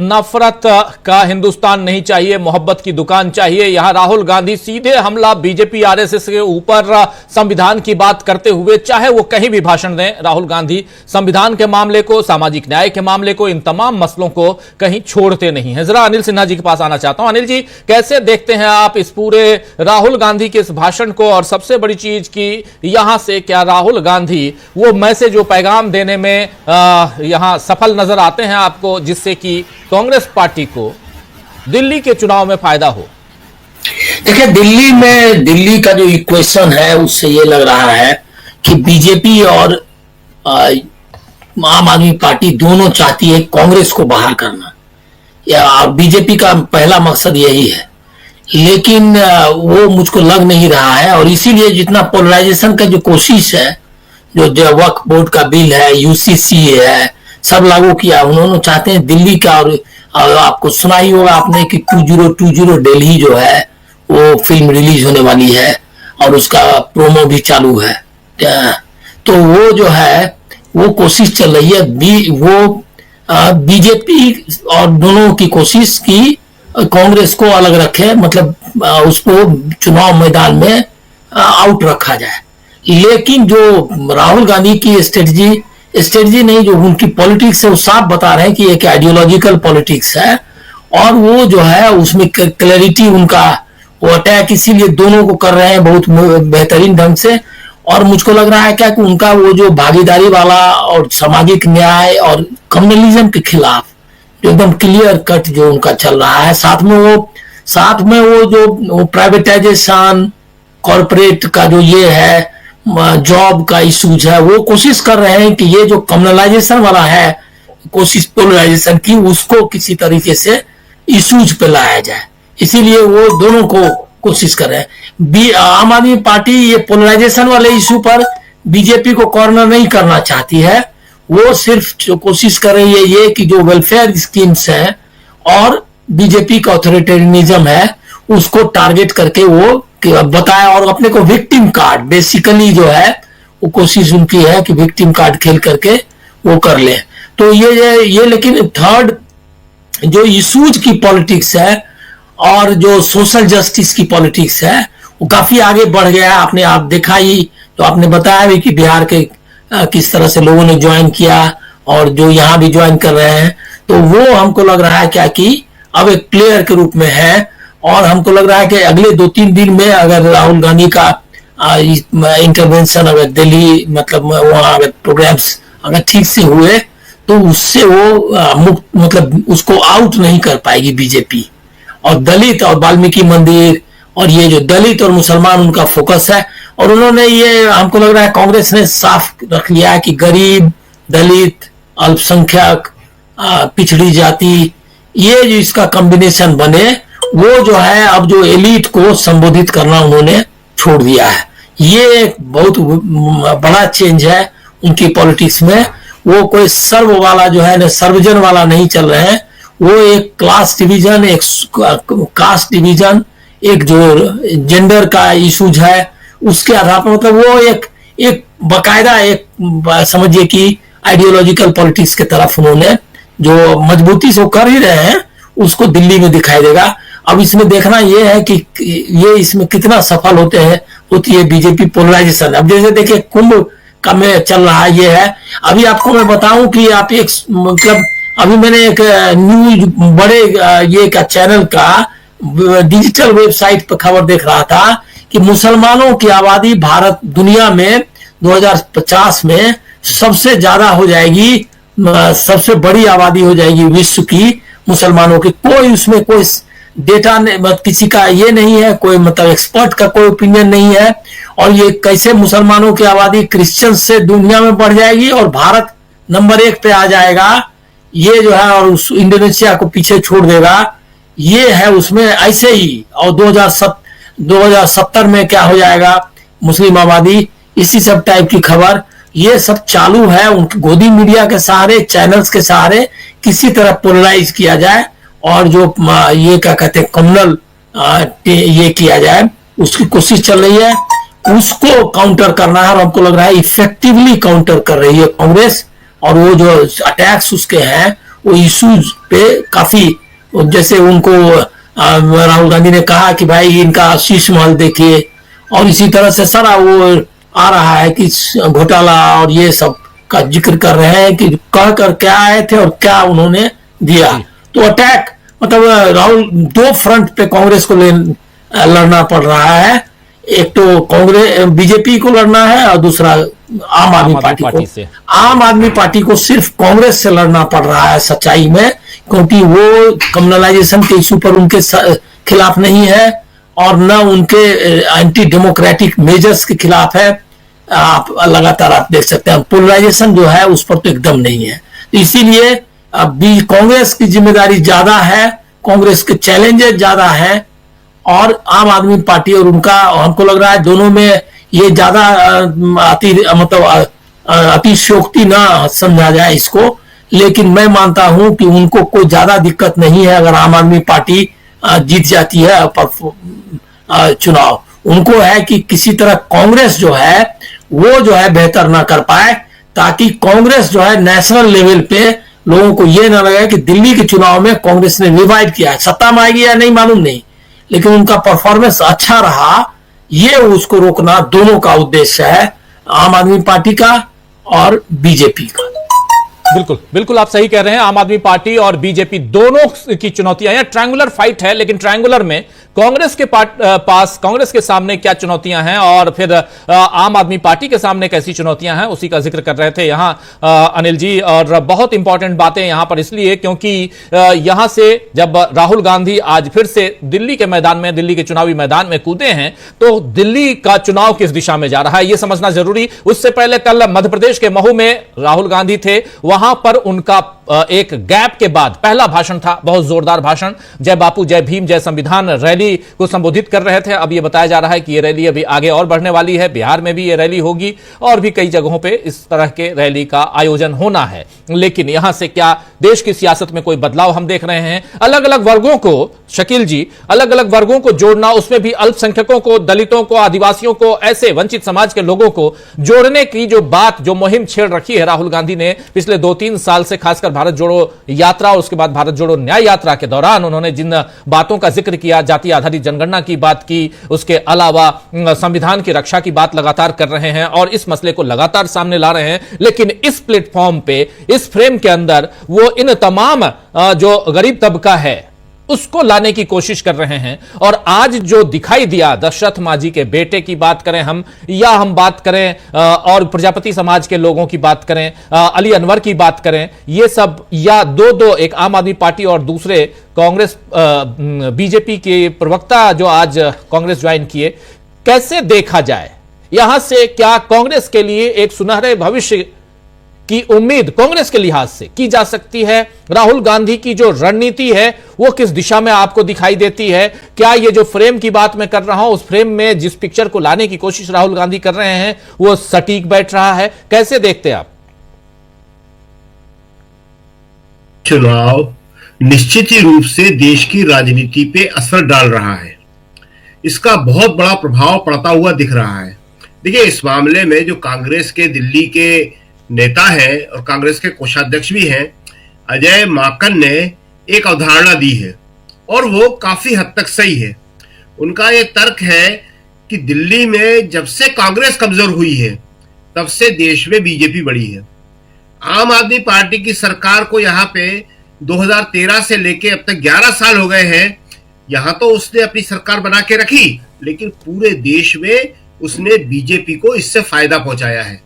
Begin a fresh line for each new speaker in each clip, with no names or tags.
नफरत का हिंदुस्तान नहीं चाहिए, मोहब्बत की दुकान चाहिए। यहां राहुल गांधी सीधे हमला बीजेपी आरएसएस के ऊपर संविधान की बात करते हुए, चाहे वो कहीं भी भाषण दें, राहुल गांधी संविधान के मामले को, सामाजिक न्याय के मामले को, इन तमाम मसलों को कहीं छोड़ते नहीं हैं। जरा अनिल सिन्हा जी के पास आना चाहता हूं। अनिल जी, कैसे देखते हैं आप इस पूरे राहुल गांधी के इस भाषण को? और सबसे बड़ी चीज की यहां से क्या राहुल गांधी वो मैसेज, जो पैगाम देने में यहां सफल नजर आते हैं आपको, जिससे कि कांग्रेस पार्टी को दिल्ली के चुनाव में फायदा हो?
देखिए, दिल्ली का जो इक्वेशन है उससे ये लग रहा है कि बीजेपी और आम आदमी पार्टी दोनों चाहती है कांग्रेस को बाहर करना, या बीजेपी का पहला मकसद यही है। लेकिन वो मुझको लग नहीं रहा है, और इसीलिए जितना पोलराइजेशन का जो कोशिश है, जो वक्फ बोर्ड का बिल है, यूसीसी है, सब लागू किया, उन्होंने चाहते हैं दिल्ली का। और आपको सुना ही होगा आपने कि 2020 दिल्ली जो है वो फिल्म रिलीज होने वाली है और उसका प्रोमो भी चालू है। तो वो जो है वो कोशिश चल रही है, वो बीजेपी और दोनों की कोशिश की कांग्रेस को अलग रखे, मतलब उसको चुनाव मैदान में आउट रखा जाए। लेकिन जो राहुल गांधी की स्ट्रेटजी नहीं, जो उनकी पॉलिटिक्स है, वो साफ बता रहे हैं कि एक आइडियोलॉजिकल पॉलिटिक्स है, और वो जो है उसमें क्लैरिटी उनका, वो अटैक इसीलिए दोनों को कर रहे हैं बहुत बेहतरीन ढंग से। और मुझको लग रहा है क्या कि उनका वो जो भागीदारी वाला और सामाजिक न्याय और कम्युनलिज्म के खिलाफ जो एकदम क्लियर कट जो उनका चल रहा है, साथ में वो जो प्राइवेटाइजेशन, कॉर्पोरेट का जो ये है, जॉब का इशूज है, वो कोशिश कर रहे हैं कि ये जो कम्युनलाइजेशन वाला है कोशिश पोलराइजेशन की, उसको किसी तरीके से इशूज पे लाया जाए। इसीलिए वो दोनों को कोशिश कर रहे हैं। आम आदमी पार्टी ये पोलराइजेशन वाले इशू पर बीजेपी को कॉर्नर नहीं करना चाहती है, वो सिर्फ जो कोशिश कर रही है ये कि जो वेलफेयर स्कीम्स हैं और बीजेपी का ऑथोरिटेरियनिज्म है उसको टारगेट करके वो बताया, और अपने को विक्टिम कार्ड बेसिकली जो है वो कोशिश उनकी है कि विक्टिम कार्ड खेल करके वो कर ले। तो ये लेकिन थर्ड जो इशूज की पॉलिटिक्स है और जो सोशल जस्टिस की पॉलिटिक्स है वो काफी आगे बढ़ गया है। आपने आप देखा ही, तो आपने बताया भी कि बिहार के किस तरह से लोगों ने ज्वाइन किया और जो यहाँ भी ज्वाइन कर रहे हैं, तो वो हमको लग रहा है क्या कि अब एक प्लेयर के रूप में है। और हमको लग रहा है कि अगले 2-3 दिन में अगर राहुल गांधी का इंटरवेंशन अगर दिल्ली, मतलब वहाँ अगर प्रोग्राम्स अगर ठीक से हुए, तो उससे वो मतलब उसको आउट नहीं कर पाएगी बीजेपी। और दलित और वाल्मीकि मंदिर और ये जो दलित और मुसलमान उनका फोकस है, और उन्होंने ये हमको लग रहा है कांग्रेस ने साफ रख लिया है कि गरीब, दलित, अल्पसंख्यक, पिछड़ी जाति, ये जो इसका कॉम्बिनेशन बने, वो जो है अब जो एलिट को संबोधित करना उन्होंने छोड़ दिया है। ये एक बहुत बड़ा चेंज है उनकी पॉलिटिक्स में। वो कोई सर्व वाला जो है ना, सर्वजन वाला नहीं चल रहे हैं, वो एक क्लास डिवीजन, एक कास्ट डिवीजन, एक जो जेंडर का इशूज है उसके आधार पर, मतलब वो एक बकायदा एक समझिए कि आइडियोलॉजिकल पॉलिटिक्स की तरफ उन्होंने जो मजबूती से कर ही रहे हैं उसको दिल्ली में दिखाई देगा। अब इसमें देखना यह है कि ये इसमें कितना सफल होती है बीजेपी पोलराइजेशन। अब जैसे देखिए कुंभ का में चल रहा है, ये है। अभी आपको मैं बताऊं कि आप एक मतलब अभी मैंने एक न्यूज बड़े ये का चैनल का डिजिटल वेबसाइट पर खबर देख रहा था कि मुसलमानों की आबादी भारत दुनिया में 2050 में सबसे ज्यादा हो जाएगी, सबसे बड़ी आबादी हो जाएगी विश्व की मुसलमानों की। कोई उसमें कोई डेटा मतलब किसी का ये नहीं है, कोई मतलब एक्सपर्ट का कोई ओपिनियन नहीं है। और ये कैसे मुसलमानों की आबादी क्रिश्चियन से दुनिया में बढ़ जाएगी और भारत नंबर 1 पे आ जाएगा, ये जो है, और उस इंडोनेशिया को पीछे छोड़ देगा, ये है उसमें ऐसे ही। और 2070 में क्या हो जाएगा मुस्लिम आबादी, इसी सब टाइप की खबर ये सब चालू है। उनकी गोदी मीडिया के सहारे, चैनल्स के सहारे किसी तरह पोलराइज किया जाए और जो ये क्या कहते हैं कम्युनल ये किया जाए, उसकी कोशिश चल रही है। उसको काउंटर करना है, और हमको लग रहा है इफेक्टिवली काउंटर कर रही है कांग्रेस। और वो जो अटैक्स उसके हैं वो इश्यूज पे काफी, जैसे उनको राहुल गांधी ने कहा कि भाई इनका शीश महल देखिए, और इसी तरह से सारा वो आ रहा है कि घोटाला और ये सब का जिक्र कर रहे हैं कि कह कर क्या आए थे और क्या उन्होंने दिया। तो अटैक मतलब राहुल दो फ्रंट पे कांग्रेस को लड़ना पड़ रहा है। एक तो कांग्रेस बीजेपी को लड़ना है और दूसरा आम आदमी पार्टी को। आम आदमी पार्टी को सिर्फ कांग्रेस से लड़ना पड़ रहा है सच्चाई में, क्योंकि वो कम्युनलाइजेशन के इशू पर उनके खिलाफ नहीं है और न उनके एंटी डेमोक्रेटिक मेजर्स के खिलाफ है। आप लगातार आप देख सकते हैं पोलराइजेशन जो है उस पर तो एकदम नहीं है। तो इसीलिए कांग्रेस की जिम्मेदारी ज्यादा है, कांग्रेस के चैलेंजेस ज्यादा है, और आम आदमी पार्टी और उनका, हमको लग रहा है दोनों में ये ज्यादा अतिशयोक्ति ना समझा जाए इसको। लेकिन मैं मानता हूं कि उनको कोई ज्यादा दिक्कत नहीं है अगर आम आदमी पार्टी जीत जाती है चुनाव। उनको है कि किसी तरह कांग्रेस जो है वो जो है बेहतर ना कर पाए, ताकि कांग्रेस जो है नेशनल लेवल पे लोगों को ये ना लगे कि दिल्ली के चुनाव में कांग्रेस ने रिवाइव किया है। सत्ता में आएगी या नहीं मालूम नहीं, लेकिन उनका परफॉर्मेंस अच्छा रहा, ये उसको रोकना दोनों का उद्देश्य है, आम आदमी पार्टी का और बीजेपी का।
बिल्कुल बिल्कुल आप सही कह रहे हैं। आम आदमी पार्टी और बीजेपी दोनों की चुनौतियां हैं। ट्रायंगुलर फाइट है, लेकिन ट्रायंगुलर में कांग्रेस के पास, कांग्रेस के सामने क्या चुनौतियां हैं और फिर आम आदमी पार्टी के सामने कैसी चुनौतियां हैं, उसी का जिक्र कर रहे थे यहां अनिल जी। और बहुत इंपॉर्टेंट बातें यहां पर इसलिए क्योंकि यहां से जब राहुल गांधी आज फिर से दिल्ली के मैदान में, दिल्ली के चुनावी मैदान में कूदे हैं, तो दिल्ली का चुनाव किस दिशा में जा रहा है यह समझना जरूरी। उससे पहले कल मध्य प्रदेश के महू में राहुल गांधी थे, वहां पर उनका एक गैप के बाद पहला भाषण था, बहुत जोरदार भाषण, जय बापू जय भीम जय संविधान रैली को संबोधित कर रहे थे। अब यह बताया जा रहा है कि यह रैली अभी आगे और बढ़ने वाली है, बिहार में भी यह रैली होगी और भी कई जगहों पे इस तरह के रैली का आयोजन होना है। लेकिन यहां से क्या देश की सियासत में कोई बदलाव हम देख रहे हैं? अलग अलग वर्गों को, शकील जी, अलग अलग वर्गों को जोड़ना, उसमें भी अल्पसंख्यकों को, दलितों को, आदिवासियों को, ऐसे वंचित समाज के लोगों को जोड़ने की जो बात, जो मुहिम छेड़ रखी है राहुल गांधी ने पिछले 2-3 साल से, खासकर भारत जोड़ो यात्रा और उसके बाद भारत जोड़ो न्याय यात्रा के दौरान उन्होंने जिन बातों का जिक्र किया, जाति आधारित जनगणना की बात की, उसके अलावा संविधान की रक्षा की बात लगातार कर रहे हैं और इस मसले को लगातार सामने ला रहे हैं। लेकिन इस प्लेटफॉर्म पे, इस फ्रेम के अंदर वो इन तमाम जो गरीब तबका है उसको लाने की कोशिश कर रहे हैं। और आज जो दिखाई दिया, दशरथ मांझी के बेटे की बात करें हम, या हम बात करें और प्रजापति समाज के लोगों की बात करें, अली अनवर की बात करें, ये सब, या दो एक आम आदमी पार्टी और दूसरे कांग्रेस बीजेपी के प्रवक्ता जो आज कांग्रेस ज्वाइन किए, कैसे देखा जाए? यहां से क्या कांग्रेस के लिए एक सुनहरे भविष्य की उम्मीद कांग्रेस के लिहाज से की जा सकती है? राहुल गांधी की जो रणनीति है वो किस दिशा में आपको दिखाई देती है? क्या ये जो फ्रेम की बात मैं कर रहा हूं, उस फ्रेम में जिस पिक्चर को लाने की कोशिश राहुल गांधी कर रहे हैं वो सटीक बैठ रहा है? कैसे देखते हैं आप?
चुनाव निश्चित ही रूप से देश की राजनीति पे असर डाल रहा है, इसका बहुत बड़ा प्रभाव पड़ता हुआ दिख रहा है। देखिए, इस मामले में जो कांग्रेस के दिल्ली के नेता है और कांग्रेस के कोषाध्यक्ष भी हैं, अजय माकन ने एक अवधारणा दी है और वो काफी हद तक सही है। उनका ये तर्क है कि दिल्ली में जब से कांग्रेस कमजोर हुई है तब से देश में बीजेपी बढ़ी है। आम आदमी पार्टी की सरकार को यहाँ पे 2013 से लेके अब तक 11 साल हो गए हैं। यहाँ तो उसने अपनी सरकार बना के रखी, लेकिन पूरे देश में उसने बीजेपी को इससे फायदा पहुंचाया है।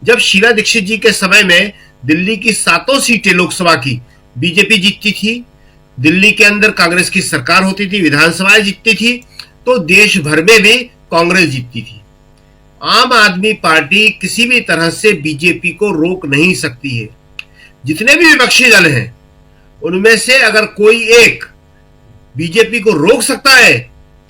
जब शीला दीक्षित जी के समय में दिल्ली की 7 सीटें लोकसभा की बीजेपी जीतती थी, दिल्ली के अंदर कांग्रेस की सरकार होती थी, विधानसभाएं जीतती थी, तो देश भर में भी कांग्रेस जीतती थी। आम आदमी पार्टी किसी भी तरह से बीजेपी को रोक नहीं सकती है। जितने भी विपक्षी दल हैं उनमें से अगर कोई एक बीजेपी को रोक सकता है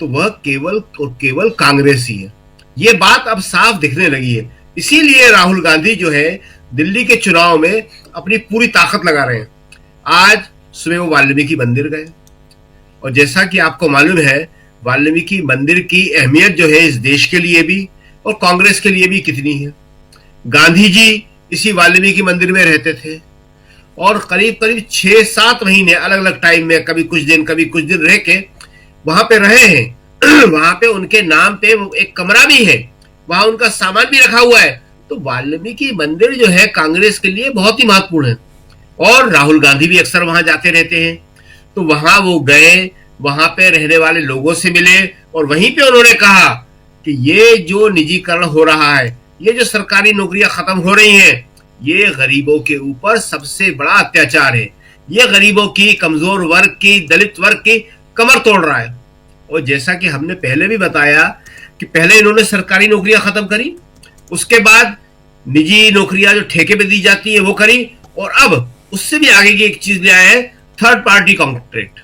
तो वह केवल और केवल कांग्रेस ही है। यह बात अब साफ दिखने लगी है। इसीलिए राहुल गांधी जो है दिल्ली के चुनाव में अपनी पूरी ताकत लगा रहे हैं। आज सुबह वो वाल्मीकि मंदिर गए और जैसा कि आपको मालूम है वाल्मीकि मंदिर की अहमियत जो है इस देश के लिए भी और कांग्रेस के लिए भी कितनी है। गांधी जी इसी वाल्मीकि मंदिर में रहते थे और करीब करीब 6-7 महीने अलग अलग टाइम में, कभी कुछ दिन रह के वहां पे रहे हैं। वहां पे उनके नाम पे एक कमरा भी है, वहां उनका सामान भी रखा हुआ है। तो वाल्मीकि मंदिर जो है कांग्रेस के लिए बहुत ही महत्वपूर्ण है, और राहुल गांधी भी अक्सर वहां जाते रहते हैं। तो वहां वो गए, वहां पे रहने वाले लोगों से मिले, और वहीं पे उन्होंने कहा कि ये जो निजीकरण हो रहा है, ये जो सरकारी नौकरियां खत्म हो रही हैं, ये गरीबों के ऊपर सबसे बड़ा अत्याचार है। ये गरीबों की, कमजोर वर्ग की, दलित वर्ग की कमर तोड़ रहा है। और जैसा कि हमने पहले भी बताया कि पहले इन्होंने सरकारी नौकरियां खत्म करी, उसके बाद निजी नौकरियां जो ठेके पे दी जाती है वो करी, और अब उससे भी आगे की एक चीज ले आए हैं, थर्ड पार्टी कॉन्ट्रैक्ट।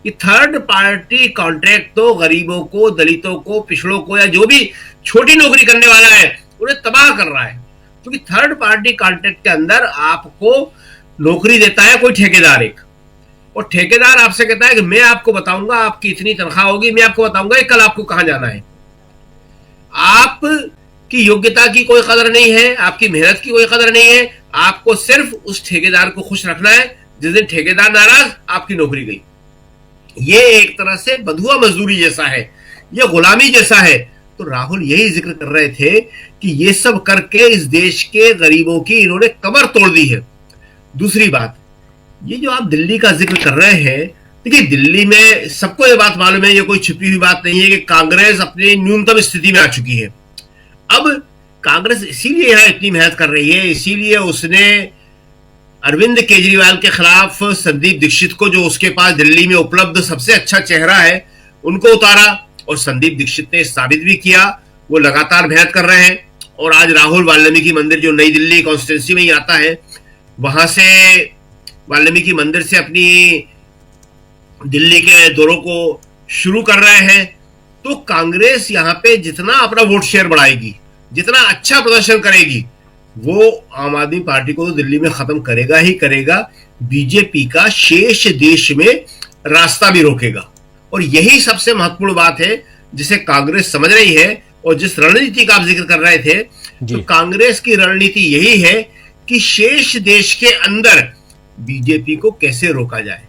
ये थर्ड पार्टी कॉन्ट्रैक्ट तो गरीबों को, दलितों को, पिछड़ों को, या जो भी छोटी नौकरी करने वाला है उन्हें तबाह कर रहा है। क्योंकि थर्ड पार्टी कॉन्ट्रैक्ट के अंदर आपको नौकरी देता है कोई ठेकेदार एक, और ठेकेदार आपसे कहता है कि मैं आपको बताऊंगा आपकी इतनी तनख्वाह होगी, मैं आपको बताऊंगा कल आपको कहां जाना है। आपकी योग्यता की कोई कदर नहीं है, आपकी मेहनत की कोई कदर नहीं है, आपको सिर्फ उस ठेकेदार को खुश रखना है। जिस दिन ठेकेदार नाराज, आपकी नौकरी गई। ये एक तरह से बंधुआ मजदूरी जैसा है, ये गुलामी जैसा है। तो राहुल यही जिक्र कर रहे थे कि ये सब करके इस देश के गरीबों की इन्होंने कमर तोड़ दी है। दूसरी बात, ये जो आप दिल्ली का जिक्र कर रहे हैं, देखिए दिल्ली में सबको ये बात मालूम है, ये कोई छिपी हुई बात नहीं है कि कांग्रेस अपनी न्यूनतम स्थिति में आ चुकी है। अब कांग्रेस इसीलिए यहां इतनी मेहनत कर रही है, इसीलिए उसने अरविंद केजरीवाल के खिलाफ संदीप दीक्षित को, जो उसके पास दिल्ली में उपलब्ध सबसे अच्छा चेहरा है, उनको उतारा, और संदीप दीक्षित ने साबित भी किया वो लगातार मेहनत कर रहे हैं। और आज राहुल वाल्मीकि मंदिर जो नई दिल्ली कॉन्स्टिट्यूंसी में ही आता है, वहां से वाल्मीकि मंदिर से अपनी दिल्ली के दौरों को शुरू कर रहे हैं। तो कांग्रेस यहां पे जितना अपना वोट शेयर बढ़ाएगी, जितना अच्छा प्रदर्शन करेगी, वो आम आदमी पार्टी को तो दिल्ली में खत्म करेगा ही करेगा, बीजेपी का शेष देश में रास्ता भी रोकेगा। और यही सबसे महत्वपूर्ण बात है जिसे कांग्रेस समझ रही है। और जिस रणनीति का आप जिक्र कर रहे थे, तो कांग्रेस की रणनीति यही है कि शेष देश के अंदर बीजेपी को कैसे रोका जाए।